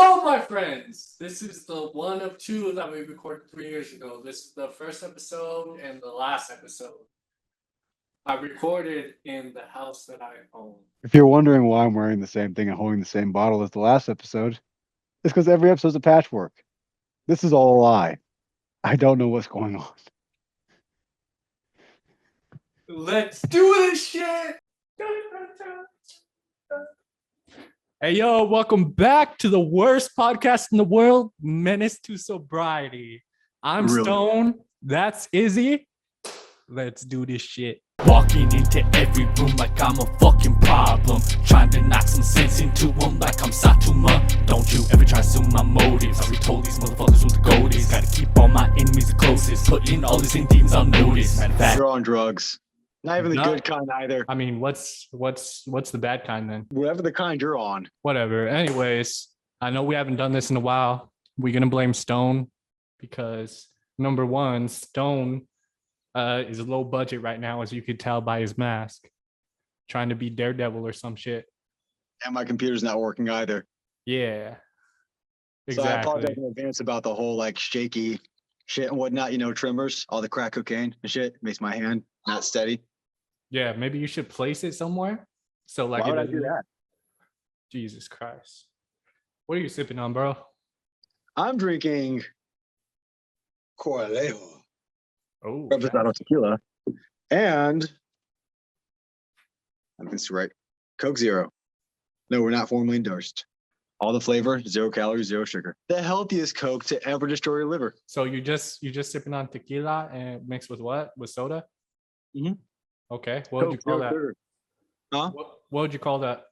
Hello, my friends! This is the one of two that we recorded 3 years ago. This is the first episode and the last episode. I recorded in the house that I own. If you're wondering why I'm wearing the same thing and holding the same bottle as the last episode, it's because every episode's a patchwork. This is all a lie. I don't know what's going on. Let's do this shit! Hey, yo, welcome back to the worst podcast in the world, Menace to Sobriety. I'm Stone. That's Izzy. Let's do this shit. Walking into every room like I'm a fucking problem. Trying to knock some sense into them like I'm Satuma. Don't you ever try to assume my motives. I already told these motherfuckers what the goal is. Gotta keep all my enemies the closest. Putting all these demons on notice. Matter of fact, You're on drugs. Not even the good kind either. I mean, what's the bad kind then? Whatever the kind you're on. Whatever. Anyways, I know we haven't done this in a while. We're gonna blame Stone because number one, Stone is low budget right now, as you could tell by his mask. Trying to be Daredevil or some shit. And my computer's not working either. Yeah. Exactly. So I apologize in advance about the whole like shaky shit and whatnot, tremors, all the crack cocaine and shit makes my hand not steady. Yeah, maybe you should place it somewhere. So like, why would I do that? Jesus Christ. What are you sipping on, bro? I'm drinking Coralejo. Oh, Reposado tequila. And I think it's right. Coke Zero. No, we're not formally endorsed. All the flavor, 0 calories, 0 sugar. The healthiest Coke to ever destroy your liver. So you just sipping on tequila and mixed with what? With soda? Mm-hmm. Okay. What would you call that? Sugar. Huh? What would you call that?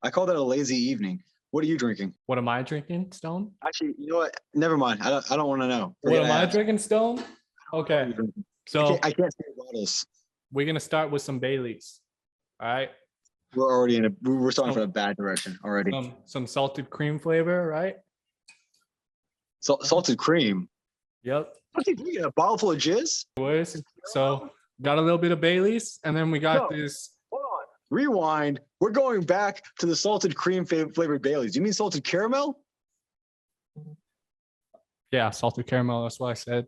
I call that a lazy evening. What are you drinking? What am I drinking, Stone? Actually, you know what? Never mind. I don't want to know. What am I drinking, Stone? Okay. So I can't say bottles. We're gonna start with some Baileys. All right. We're starting from a bad direction already. Some salted cream flavor, right? Salted cream. Yep. What are you drinking? A bottle full of jizz? So got a little bit of Baileys, and then we got this. Hold on. Rewind. We're going back to the salted cream flavored Baileys. You mean salted caramel? Yeah, salted caramel. That's what I said.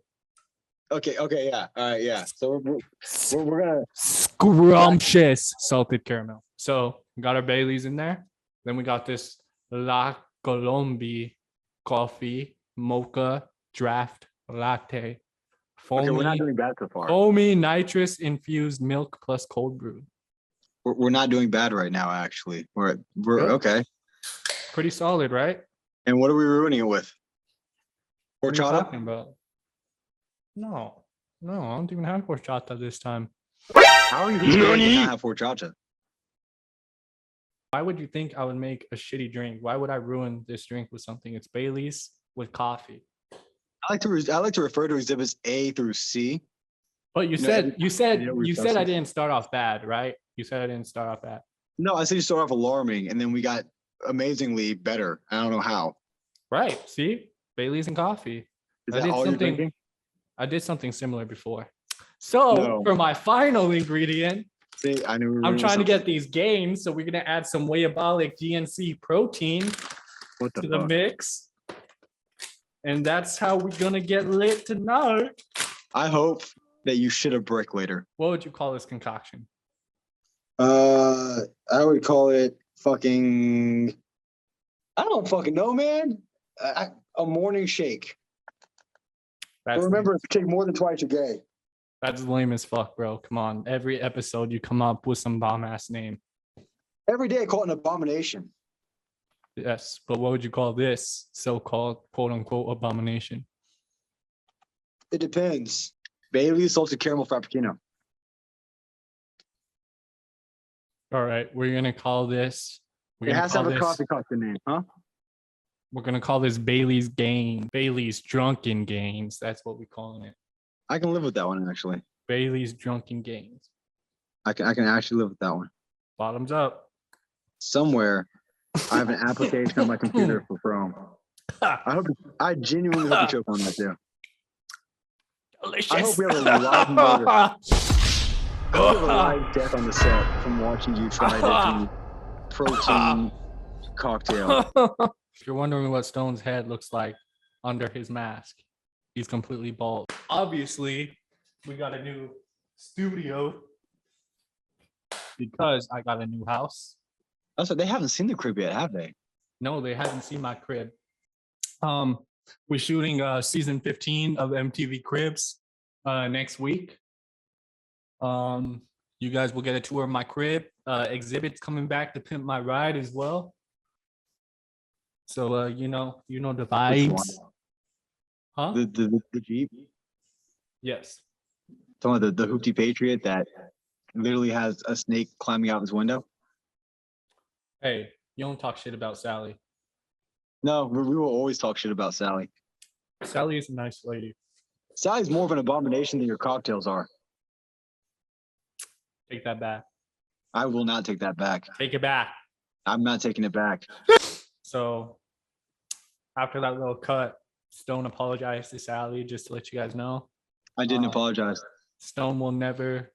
Okay, yeah. All right, yeah. So we're gonna scrumptious salted caramel. So we got our Baileys in there. Then we got this La Colombe coffee, mocha, draft, latte. Foamy, we're not doing bad so far. Foamy nitrous infused milk plus cold brew. We're not doing bad right now, actually. We're okay. Pretty solid, right? And what are we ruining it with? What are you Horchata? talking about? No, I don't even have horchata this time. How are you going to not have horchata? Why would you think I would make a shitty drink? Why would I ruin this drink with something? It's Baileys with coffee. I like to refer to exhibits A through C. But you said I didn't start off bad, right? You said I didn't start off bad. No, I said you started off alarming, and then we got amazingly better. I don't know how. Right. See, Baileys and coffee. Is that all you're drinking? I did something similar before. So for my final ingredient, see, I knew I'm trying to get these gains. So we're gonna add some Wayabolic GNC protein to the mix. And that's how we're gonna get lit tonight. I hope that you shit a brick later. What would you call this concoction? I would call it fucking. I don't fucking know, man. A morning shake. Remember, if you take more than twice, you're gay. That's lame as fuck, bro. Come on. Every episode you come up with some bomb ass name. Every day I call it an abomination. Yes, but what would you call this so-called quote unquote abomination? It depends. Bailey's salted caramel frappuccino. All right, we're gonna call this. It has to have a coffee cup name, huh? We're gonna call this Bailey's Gain. Bailey's Drunken Gains. That's what we're calling it. I can live with that one, actually. Bailey's Drunken Gains. I can actually live with that one. Bottoms up. Somewhere, I have an application on my computer for Chrome. I genuinely hope you choke on that too. Delicious. I hope we have a live murder. I hope we have a live death on the set from watching you try to do protein cocktail. If you're wondering what Stone's head looks like under his mask, he's completely bald. Obviously, we got a new studio because I got a new house. Also, they haven't seen the crib yet, have they? No, they haven't seen my crib. We're shooting season 15 of MTV Cribs next week. You guys will get a tour of my crib. Exhibits coming back to Pimp My Ride as well. So you know the vibes. Huh? The Jeep. Yes. Talking about the Hoopty Patriot that literally has a snake climbing out his window. Hey, you don't talk shit about Sally. No, we will always talk shit about Sally. Sally is a nice lady. Sally's more of an abomination than your cocktails are. Take that back. I will not take that back. Take it back. I'm not taking it back. So after that little cut, Stone apologized to Sally just to let you guys know. I didn't apologize. Stone will never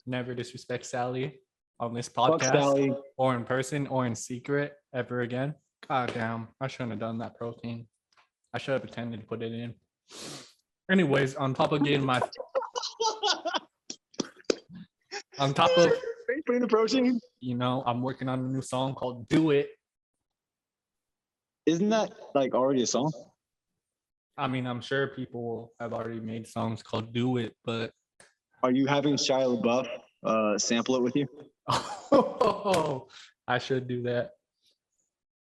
disrespect Sally on this Fuck podcast Sally. or in person or in secret ever again. God damn, I shouldn't have done that protein. I should have pretended to put it in. Anyways, on top of getting my on top of putting the protein. you know, I'm working on a new song called Do It. Isn't that like already a song? I mean, I'm sure people have already made songs called Do It, but Are you having Shia LaBeouf sample it with you? oh, I should do that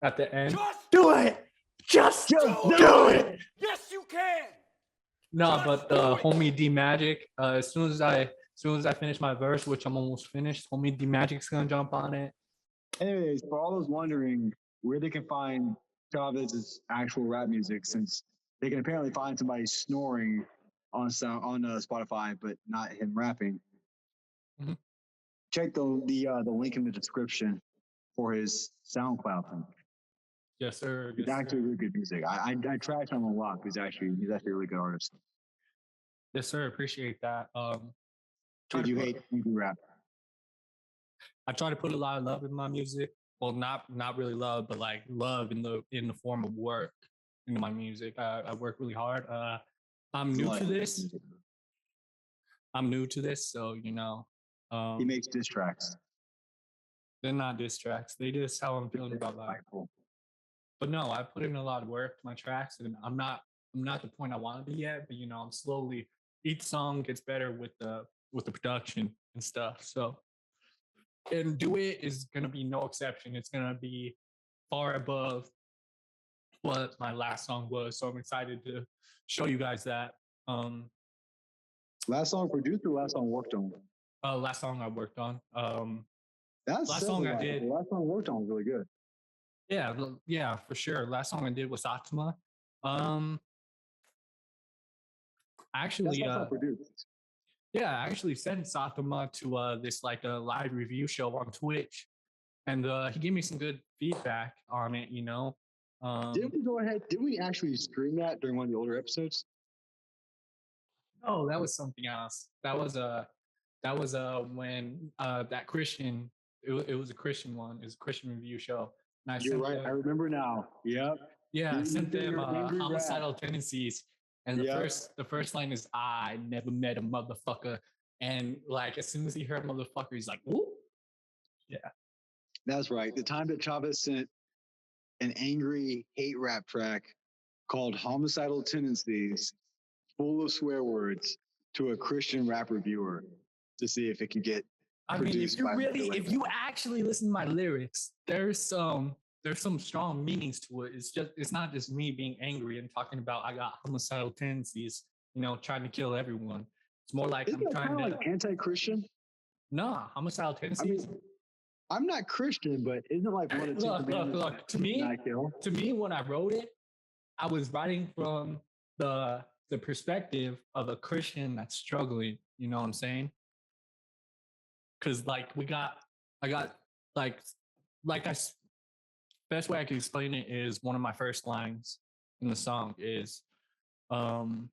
at the end. Just do it. Just do it. Yes, you can. No, but homie D Magic. As soon as I finish my verse, which I'm almost finished, homie D Magic's gonna jump on it. Anyways, for all those wondering where they can find Chavez's actual rap music, since they can apparently find somebody snoring on Spotify, but not him rapping. Mhm. Check the link in the description for his SoundCloud thing. Yes, sir. It's Yes, actually sir. really good music. I trash him a lot. He's actually a really good artist. Yes, sir. Appreciate that. If you hate indie rap, I try to put a lot of love in my music. Well, not really love, but like love in the form of work into my music. I work really hard. I'm new to this. I'm new to this, so you know. He makes diss tracks. They're not diss tracks. They just how I'm feeling about life. But no, I put in a lot of work to my tracks, and I'm not the point I want to be yet. But you know, I'm slowly. Each song gets better with the production and stuff. So, and Do It is gonna be no exception. It's gonna be far above what my last song was. So I'm excited to show you guys that. Last song produced or last song worked on? Last song I worked on. That's last song I did. The last song worked on was really good. Yeah, for sure. Last song I did was Atma. Actually, I actually sent Sathama to this like a live review show on Twitch, and he gave me some good feedback on it. You know, did we go ahead? Did we actually stream that during one of the older episodes? No, that was something else. That was when that Christian. It was a Christian one. It was a Christian review show. And You're right. I remember now. Yep. Yeah, I sent them homicidal tendencies. And the first line is I never met a motherfucker. And like as soon as he heard motherfucker, he's like, whoop. Yeah. That's right. The time that Chavez sent an angry hate rap track called Homicidal Tendencies, full of swear words, to a Christian rap reviewer to see if it could get. I mean, if you actually listen to my lyrics, there's some strong meanings to it. It's not just me being angry and talking about I got homicidal tendencies, you know, trying to kill everyone. It's more like I'm trying to like anti-Christian. Nah, homicidal tendencies. I'm not Christian, but isn't it like one of the look. To me, when I wrote it, I was writing from the perspective of a Christian that's struggling. You know what I'm saying? Because like best way I can explain it is one of my first lines in the song is from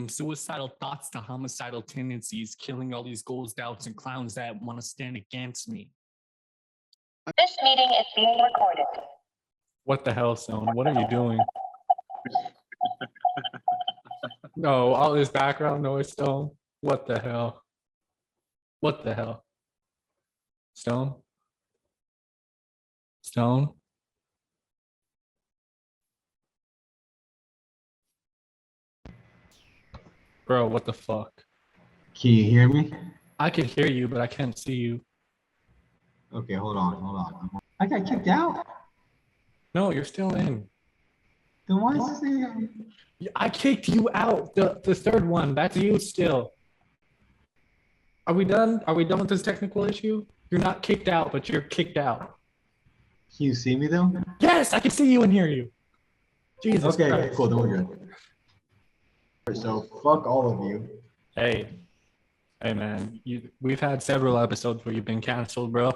suicidal thoughts to homicidal tendencies, killing all these goals, doubts, and clowns that want to stand against me. This meeting is being recorded. What the hell, Stone? What are you doing? No, all this background noise, Stone. What the hell? What the hell? Stone? Stone? Bro, what the fuck? Can you hear me? I can hear you, but I can't see you. Okay, hold on. I got kicked out. No, you're still in. Then why is this thing? I kicked you out. The third one. That's you still. Are we done? Are we done with this technical issue? You're not kicked out, but you're kicked out. Can you see me though? Yes, I can see you and hear you. Jesus Okay, Christ. cool. Then we're good. So fuck all of you. Hey, man. We've had several episodes where you've been canceled, bro.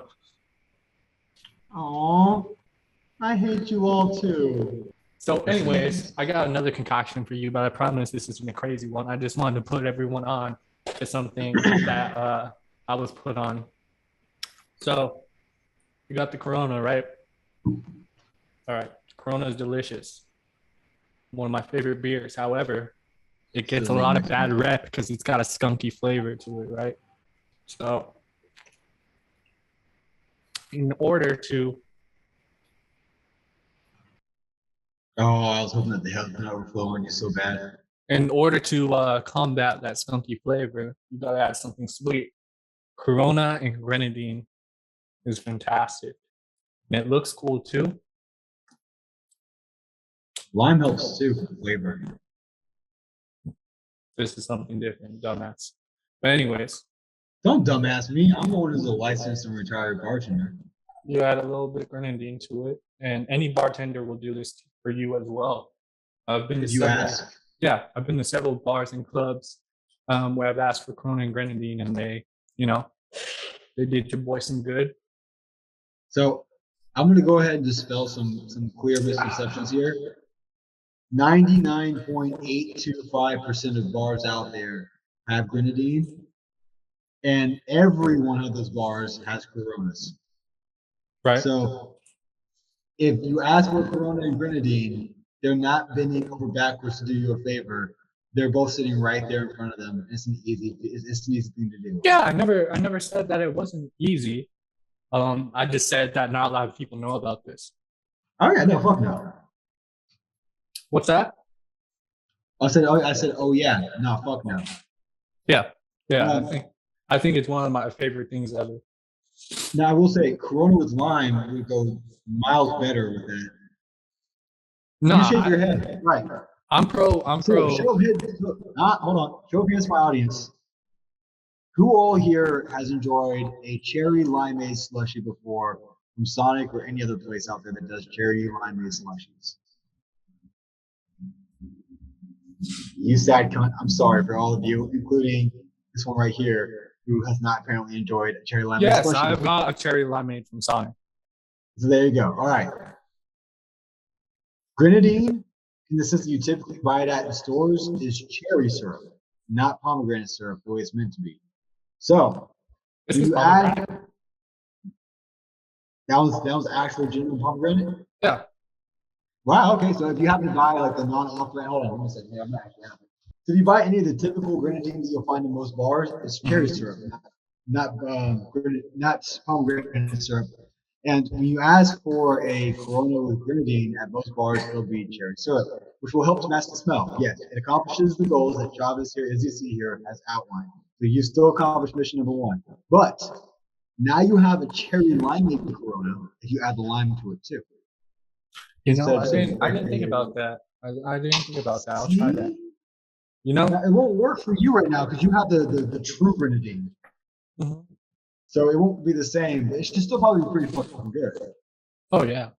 Aw, I hate you all too. So, anyways, I got another concoction for you, but I promise this isn't a crazy one. I just wanted to put everyone on to something that I was put on. So, you got the Corona, right? All right, Corona is delicious. One of my favorite beers. However, it gets a lot of bad rep because it's got a skunky flavor to it, right? So, in order to I was hoping that the hell didn't overflow when you're so bad. combat that skunky flavor, you gotta add something sweet. Corona and grenadine is fantastic, and it looks cool too. Lime helps too for flavor. This is something different, dumbass. But anyways, Don't dumbass me. I'm the one who's a licensed and retired bartender. you add a little bit of grenadine to it, and any bartender will do this for you as well. I've been to If you several, ask. yeah, I've been to several bars and clubs where I've asked for Corona and grenadine, and they did your boy some good. So I'm gonna go ahead and dispel some clear misconceptions here. 99.825% of bars out there have grenadine, and every one of those bars has Coronas. Right. So if you ask for Corona and grenadine, they're not bending over backwards to do you a favor. They're both sitting right there in front of them. It's an easy thing to do. Yeah, I never said that it wasn't easy. I just said that not a lot of people know about this. Oh yeah, no, fuck no. What's that? I said, oh yeah, no, fuck no. Yeah. I think it's one of my favorite things ever. Now I will say, Corona with lime would go miles better with that. No, You shake your head, right? I'm pro. Show of hands. Hold on. Show of hands, my audience. Who all here has enjoyed a cherry limeade slushie before from Sonic or any other place out there that does cherry limeade slushies? You sad cunt. I'm sorry for all of you, including this one right here, who has not apparently enjoyed a cherry limeade Yes, slushie. I've got a cherry limeade from Sonic. So there you go. All right. Grenadine, in the sense that you typically buy it at in stores, is cherry syrup, not pomegranate syrup the way it's meant to be. So This when is you add pomegranate. that was actually genuine pomegranate. Yeah. Wow. Okay. So if you happen to buy like the non-off-brand, hold on, let me say, I'm not actually happy. So if you buy any of the typical grenadine that you'll find in most bars, it's cherry syrup, not pomegranate syrup. And when you ask for a Corona with grenadine at most bars, it'll be cherry syrup, which will help to mask the smell. Yes, it accomplishes the goals that Travis here, as you see here, has outlined. So you still accomplish mission number one. But now you have a cherry limeade Corona if you add the lime to it too. You know, I didn't think about that. I didn't think about that. I'll try that. You know, Now, it won't work for you right now because you have the true grenadine. mm-hmm. So it won't be the same. It's just still probably pretty fucking good. Oh yeah,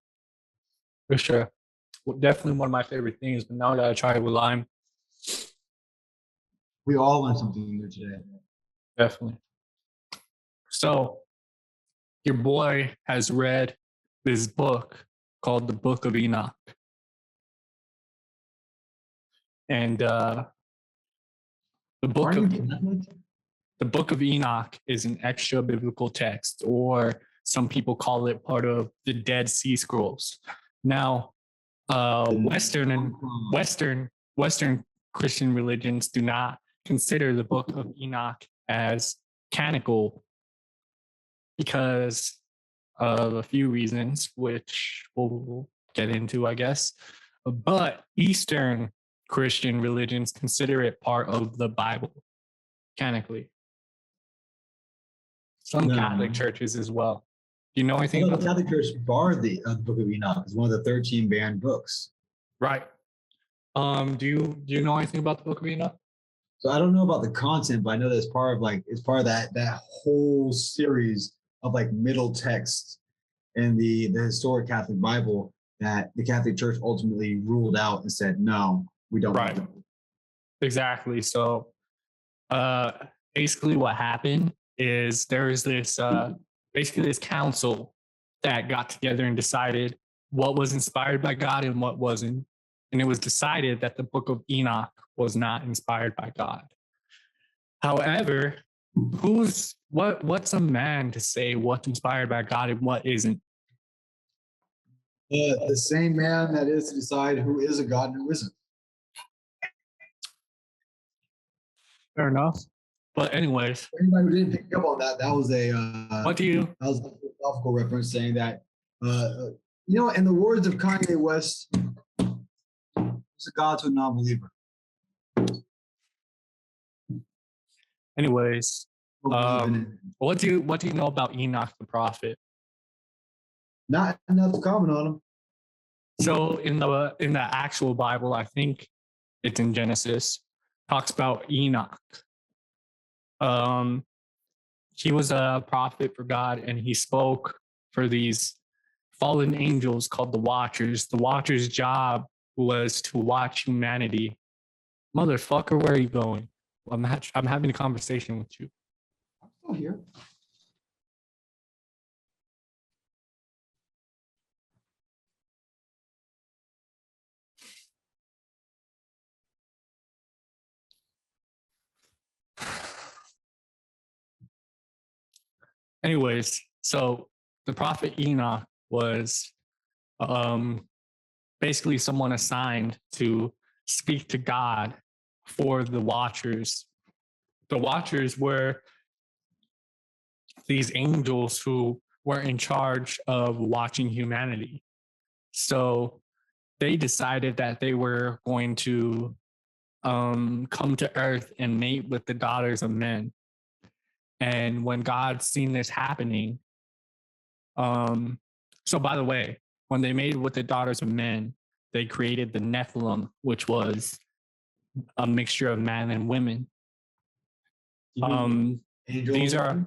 for sure. Well, definitely one of my favorite things. But now I gotta try it with lime. We all learned something new today. Definitely. So, your boy has read this book called The Book of Enoch. And the book of Enoch is an extra biblical text, or some people call it part of the Dead Sea Scrolls. Now, Western Christian religions do not consider the Book of Enoch as canonical because of a few reasons, which we'll get into, I guess. But Eastern Christian religions consider it part of the Bible canonically. Some Catholic churches as well. Do you know anything about the Catholic Church barred the Book of Enoch as one of the 13 banned books? Right. Do you know anything about the Book of Enoch? So I don't know about the content, but I know that it's part of that whole series of like middle texts in the historic Catholic Bible that the Catholic Church ultimately ruled out and said, no, we don't. Right. Exactly. So basically what happened is there's this basically this council that got together and decided what was inspired by God and what wasn't. And it was decided that the Book of Enoch was not inspired by God. However, what's a man to say what's inspired by God and what isn't? The same man that is to decide who is a God and who isn't. Fair enough. But anyways, for anybody who didn't pick up on that, that was a that was a philosophical reference saying that in the words of Kanye West, he's a God to a non-believer. Anyways, what do you know about Enoch the prophet? Not enough to comment on him. So in the actual Bible, I think it's in Genesis, talks about Enoch. He was a prophet for God, and he spoke for these fallen angels called the Watchers. The Watchers' job was to watch humanity. Motherfucker, where are you going? I'm having a conversation with you. I'm still here. Anyways, so the prophet Enoch was basically someone assigned to speak to God for the Watchers. The Watchers were these angels who were in charge of watching humanity. So they decided that they were going to come to earth and mate with the daughters of men. And when God seen this happening, so by the way, when they made with the daughters of men, they created the Nephilim, which was a mixture of man and women. These are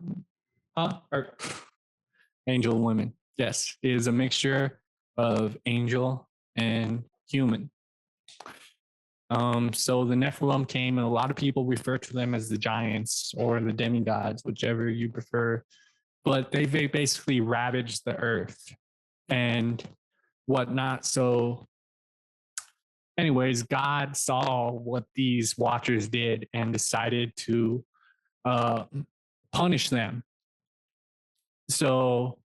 angel and women. Yes, it is a mixture of angel and human. So the Nephilim came, and a lot of people refer to them as the giants or the demigods, whichever you prefer. But they basically ravaged the earth and whatnot. So, anyways, God saw what these Watchers did and decided to punish them. So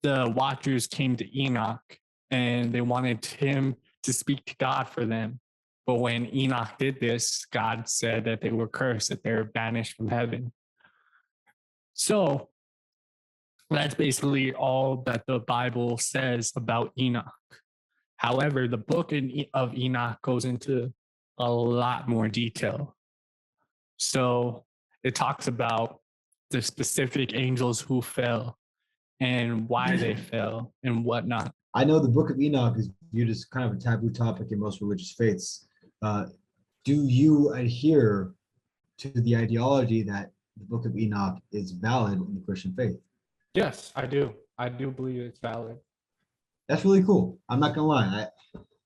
the Watchers came to Enoch and they wanted him to speak to God for them. But when Enoch did this, God said that they were cursed, that they were banished from heaven. So that's basically all that the Bible says about Enoch. However, the book of Enoch goes into a lot more detail. So it talks about the specific angels who fell and why they fell and whatnot. I know the Book of Enoch is viewed as kind of a taboo topic in most religious faiths. Do you adhere to the ideology that the Book of Enoch is valid in the Christian faith? Yes, I do. I do believe it's valid. That's really cool. I'm not gonna lie.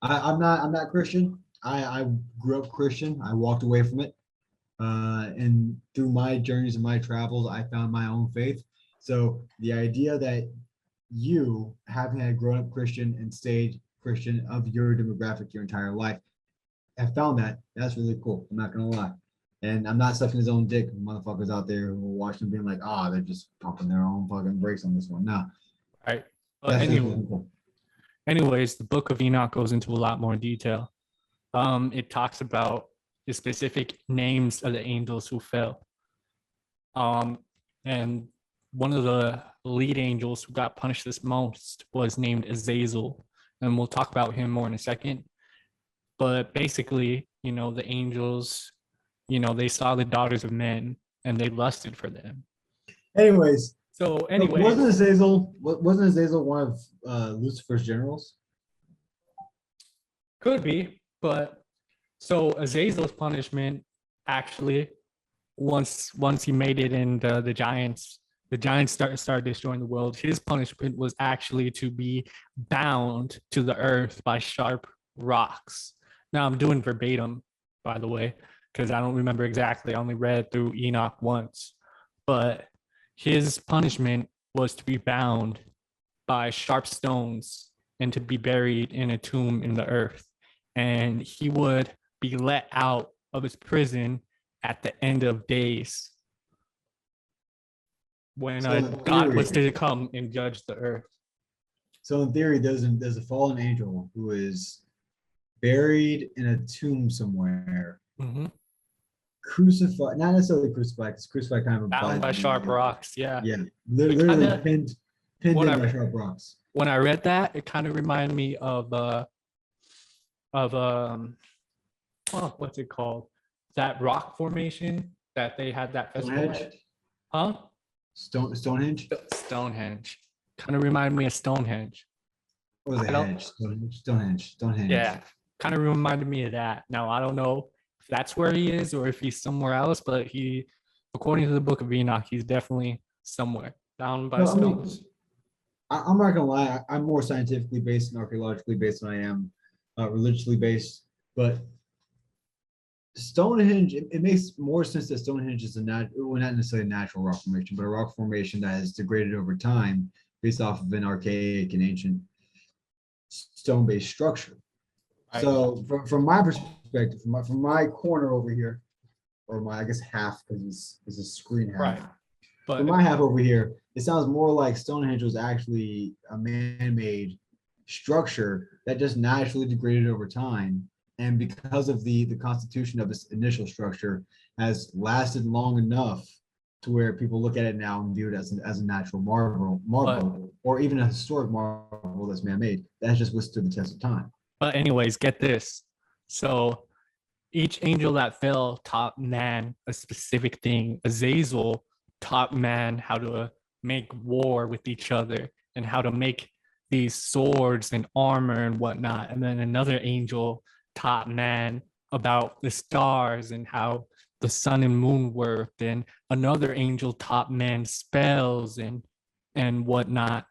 I'm not Christian. I grew up Christian. I walked away from it. And through my journeys and my travels, I found my own faith. So the idea that you, having had grown up Christian and stayed Christian of your demographic your entire life, have found that's really cool. I'm not gonna lie. And I'm not sucking his own dick. Motherfuckers out there who are watching being like, they're just pumping their own fucking brakes on this one. No. Right. But anyway, anyways, the book of Enoch goes into a lot more detail. It talks about the specific names of the angels who fell. And one of the lead angels who got punished this most was named Azazel. And we'll talk about him more in a second. But basically, the angels, they saw the daughters of men and they lusted for them. Anyways, Anyway, wasn't Azazel one of Lucifer's generals? Could be, but so Azazel's punishment actually, once he made it in the giants started destroying the world. His punishment was actually to be bound to the earth by sharp rocks. Now I'm doing verbatim, by the way, because I don't remember exactly. I only read through Enoch once, but his punishment was to be bound by sharp stones and to be buried in a tomb in the earth. And he would be let out of his prison at the end of days when God was to come and judge the earth. So in theory, there's a fallen angel who is buried in a tomb somewhere, crucified, not necessarily crucified, because crucified kind of bound by sharp rocks. Yeah, literally pinned in by sharp rocks. When I read that, it kind of reminded me of what's it called? That rock formation that they had that festival. Stonehenge? Stonehenge. Kind of reminded me of Stonehenge. What was it? Stonehenge. Yeah, kind of reminded me of that. Now, I don't know if that's where he is or if he's somewhere else, but according to the book of Enoch, he's definitely somewhere down by stones. I'm not gonna lie, I'm more scientifically based and archaeologically based than I am religiously based, but Stonehenge, it makes more sense that Stonehenge is not necessarily a natural rock formation, but a rock formation that has degraded over time based off of an archaic and ancient stone-based structure. Right. So from my perspective, from my corner over here, or my, I guess, half, because it's a screen half. Right. But from my half over here, it sounds more like Stonehenge was actually a man-made structure that just naturally degraded over time. And because of the constitution of its initial structure has lasted long enough to where people look at it now and view it as a natural marvel, or even a historic marvel that's man-made, that has just withstood the test of time. But anyways, get this. So each angel that fell taught man a specific thing. Azazel taught man how to make war with each other and how to make these swords and armor and whatnot. And then another angel taught man about the stars and how the sun and moon worked, and another angel taught man spells and whatnot.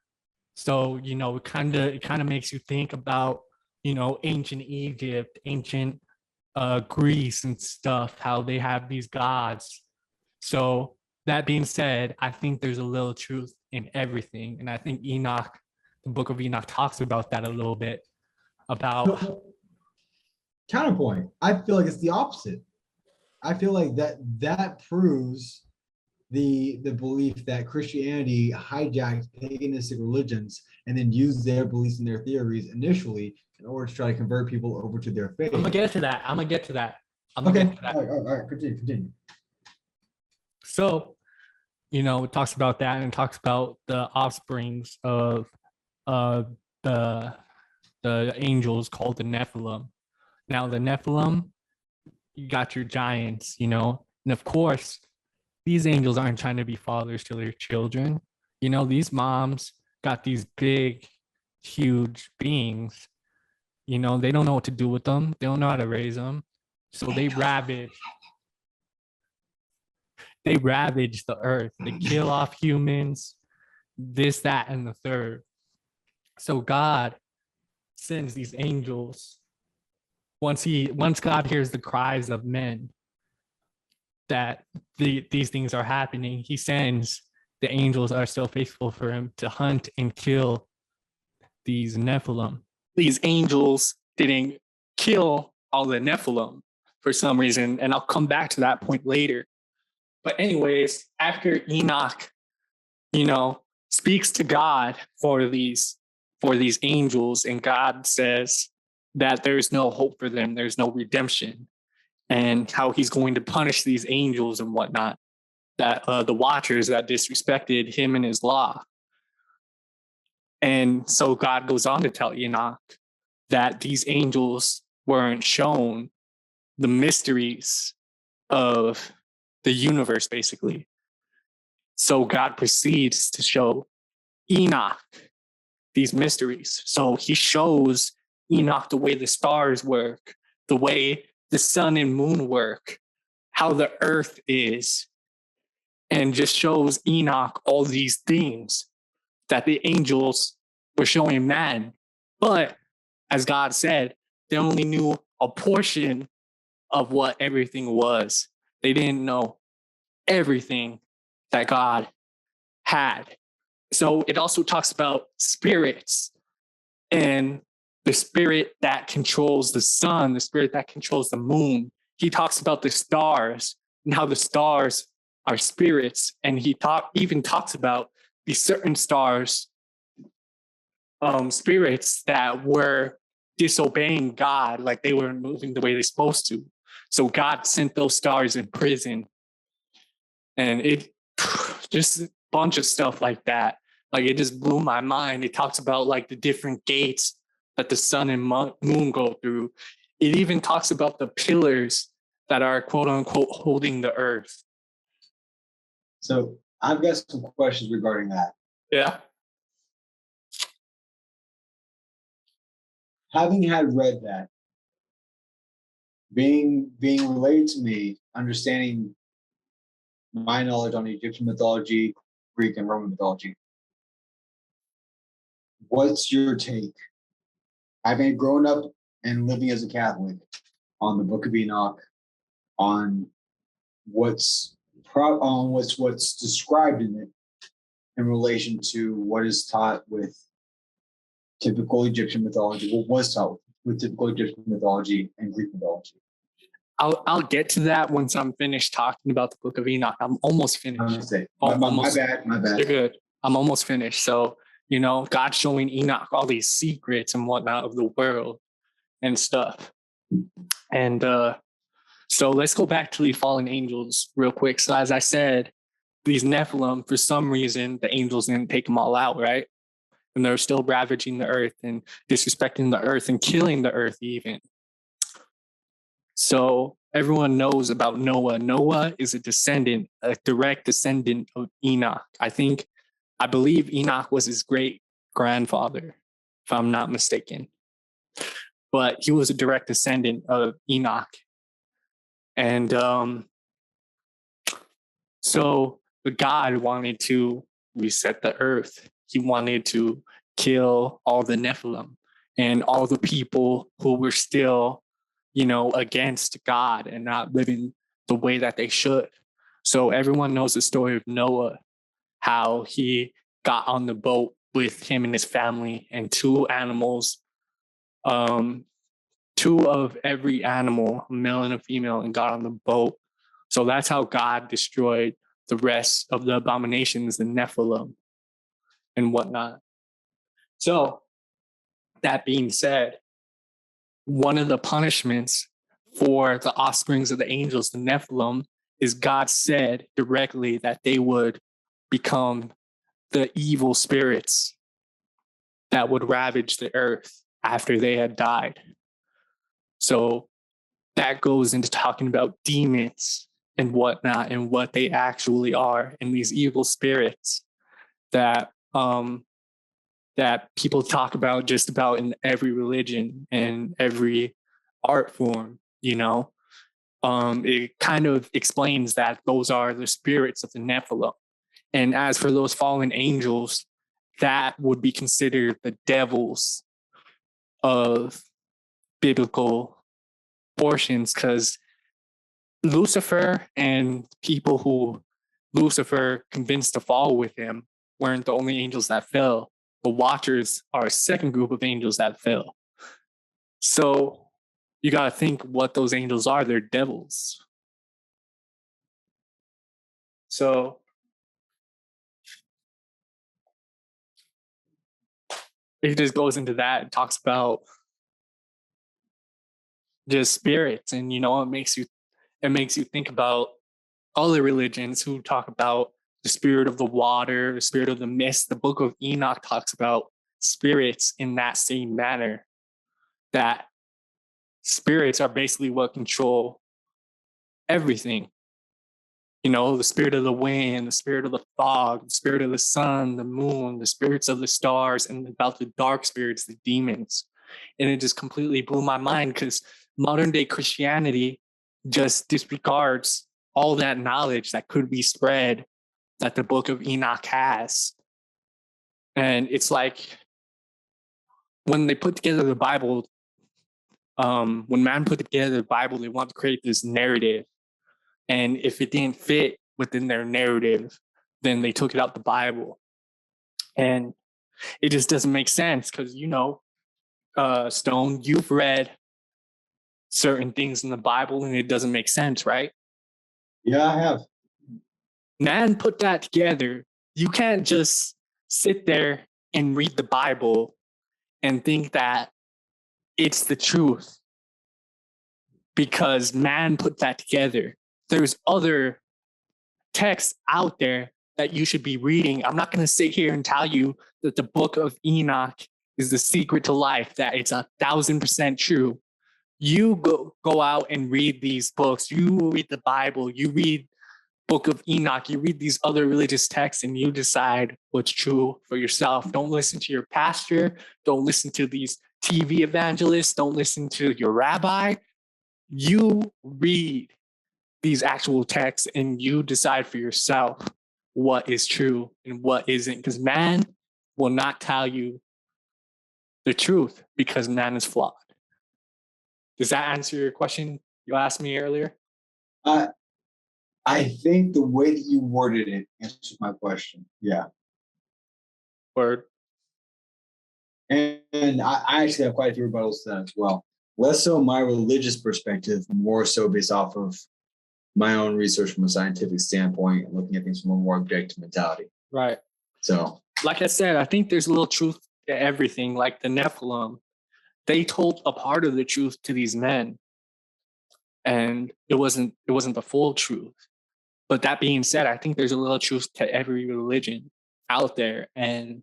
So it kind of makes you think about ancient Egypt, ancient Greece and stuff, how they have these gods. So that being said, I think there's a little truth in everything, and I think Enoch, the book of Enoch, talks about that a little bit. About counterpoint, I feel like it's the opposite. I feel like that proves the belief that Christianity hijacked paganistic religions and then used their beliefs and their theories initially in order to try to convert people over to their faith. I'm gonna get to that. All right, continue. So, it talks about that, and it talks about the offsprings of the angels called the Nephilim. Now, the Nephilim, you got your giants, and of course, these angels aren't trying to be fathers to their children. These moms got these big, huge beings. They don't know what to do with them. They don't know how to raise them. So they ravage the earth. They kill off humans, this, that, and the third. So God sends these angels. Once God hears the cries of men that these things are happening, he sends the angels that are still faithful for him to hunt and kill these Nephilim. These angels didn't kill all the Nephilim for some reason, and I'll come back to that point later. But anyways, after Enoch, speaks to God for these for these angels, and God says that there's no hope for them, there's no redemption, and how he's going to punish these angels and whatnot, that the watchers that disrespected him and his law. And so God goes on to tell Enoch that these angels weren't shown the mysteries of the universe, basically. So God proceeds to show Enoch these mysteries. So he shows Enoch the way the stars work, the way the sun and moon work, how the earth is, and just shows Enoch all these things that the angels were showing man. But as God said, they only knew a portion of what everything was. They didn't know everything that God had. So it also talks about spirits, and the spirit that controls the sun, the spirit that controls the moon. He talks about the stars and how the stars are spirits. And he even talks about these certain stars, spirits that were disobeying God, like they weren't moving the way they're supposed to. So God sent those stars in prison. And it just a bunch of stuff like that. Like it just blew my mind. It talks about like the different gates that the sun and moon go through. It even talks about the pillars that are quote unquote holding the earth. So I've got some questions regarding that. Yeah. Having had read that, being related to me, understanding my knowledge on Egyptian mythology, Greek and Roman mythology, what's your take, having grown up and living as a Catholic, on the Book of Enoch, on what's described in it in relation to what is taught with typical Egyptian mythology, what was taught with typical Egyptian mythology and Greek mythology? I'll get to that once I'm finished talking about the Book of Enoch. I'm almost finished. I'm gonna say, my bad. You're good. I'm almost finished. So, God's showing Enoch all these secrets and whatnot of the world and stuff. And so let's go back to the fallen angels real quick. So as I said, these Nephilim, for some reason, the angels didn't take them all out, right? And they're still ravaging the earth and disrespecting the earth and killing the earth even. So everyone knows about Noah. Noah is a direct descendant of Enoch. I believe Enoch was his great grandfather, if I'm not mistaken. But he was a direct descendant of Enoch. And so God wanted to reset the earth. He wanted to kill all the Nephilim and all the people who were still, against God and not living the way that they should. So everyone knows the story of Noah, how he got on the boat with him and his family and two animals, two of every animal, a male and a female, and got on the boat. So that's how God destroyed the rest of the abominations, the Nephilim and whatnot. So that being said, one of the punishments for the offsprings of the angels, the Nephilim, is God said directly that they would become the evil spirits that would ravage the earth after they had died. So that goes into talking about demons and whatnot and what they actually are, and these evil spirits that that people talk about just about in every religion and every art form. It kind of explains that those are the spirits of the Nephilim. And as for those fallen angels, that would be considered the devils of biblical portions, because Lucifer and people who Lucifer convinced to fall with him weren't the only angels that fell. The Watchers are a second group of angels that fell. So you got to think what those angels are. They're devils. So It just goes into that and talks about just spirits, and it makes you think about other religions who talk about the spirit of the water, the spirit of the mist. The book of Enoch talks about spirits in that same manner, that spirits are basically what control everything. The spirit of the wind, the spirit of the fog, the spirit of the sun, the moon, the spirits of the stars, and about the dark spirits, the demons. And it just completely blew my mind, because modern day Christianity just disregards all that knowledge that could be spread that the book of Enoch has. And it's like when they put together the Bible, when man put together the Bible, they want to create this narrative. And if it didn't fit within their narrative, then they took it out the Bible. And it just doesn't make sense, because, Stone, you've read certain things in the Bible and it doesn't make sense, right? Yeah, I have. Man put that together. You can't just sit there and read the Bible and think that it's the truth because man put that together. There's other texts out there that you should be reading. I'm not going to sit here and tell you that the book of Enoch is the secret to life, that it's 1,000% true. You go out and read these books. You read the Bible. You read book of Enoch. You read these other religious texts, and you decide what's true for yourself. Don't listen to your pastor. Don't listen to these TV evangelists. Don't listen to your rabbi. You read these actual texts and you decide for yourself what is true and what isn't, because man will not tell you the truth because man is flawed. Does that answer your question you asked me earlier? I think the way that you worded it answers my question. Yeah. Word. And I actually have quite a few rebuttals to that as well. Less so my religious perspective, more so based off of my own research from a scientific standpoint and looking at things from a more objective mentality. Right. So, like I said, I think there's a little truth to everything. Like the Nephilim, they told a part of the truth to these men, and it wasn't the full truth. But that being said, I think there's a little truth to every religion out there, and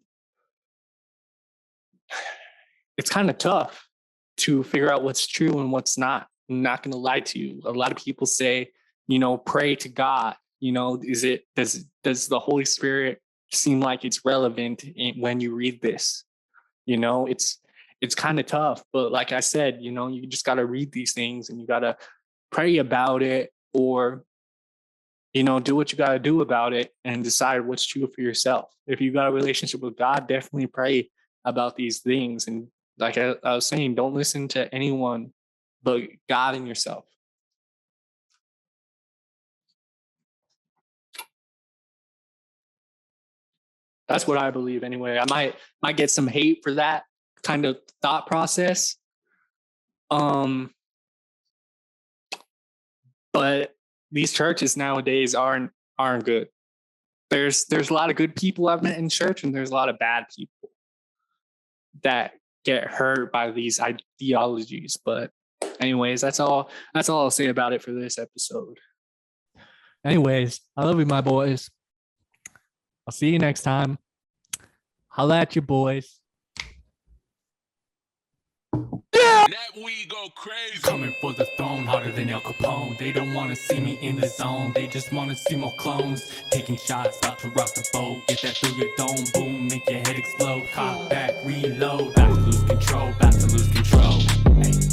it's kind of tough to figure out what's true and what's not. I'm not going to lie to you. A lot of people say, pray to God. Does the Holy Spirit seem like it's relevant when you read this? It's kind of tough, but like I said, you just got to read these things and you got to pray about it, or do what you got to do about it and decide what's true for yourself. If you got a relationship with God, definitely pray about these things. And like I was saying, don't listen to anyone but God and yourself. That's what I believe anyway. I might get some hate for that kind of thought process. But these churches nowadays aren't good. There's a lot of good people I've met in church, and there's a lot of bad people that get hurt by these ideologies. But anyways, that's all I'll say about it for this episode. Anyways, I love you, my boys. I'll see you next time. Holla at you, boys. That we go crazy. Coming for the throne, harder than El Capone. They don't want to see me in the zone. They just want to see more clones. Taking shots, about to rock the boat. Get that through your dome, boom, make your head explode. Cock back, reload. About to lose control, about to lose control. Hey.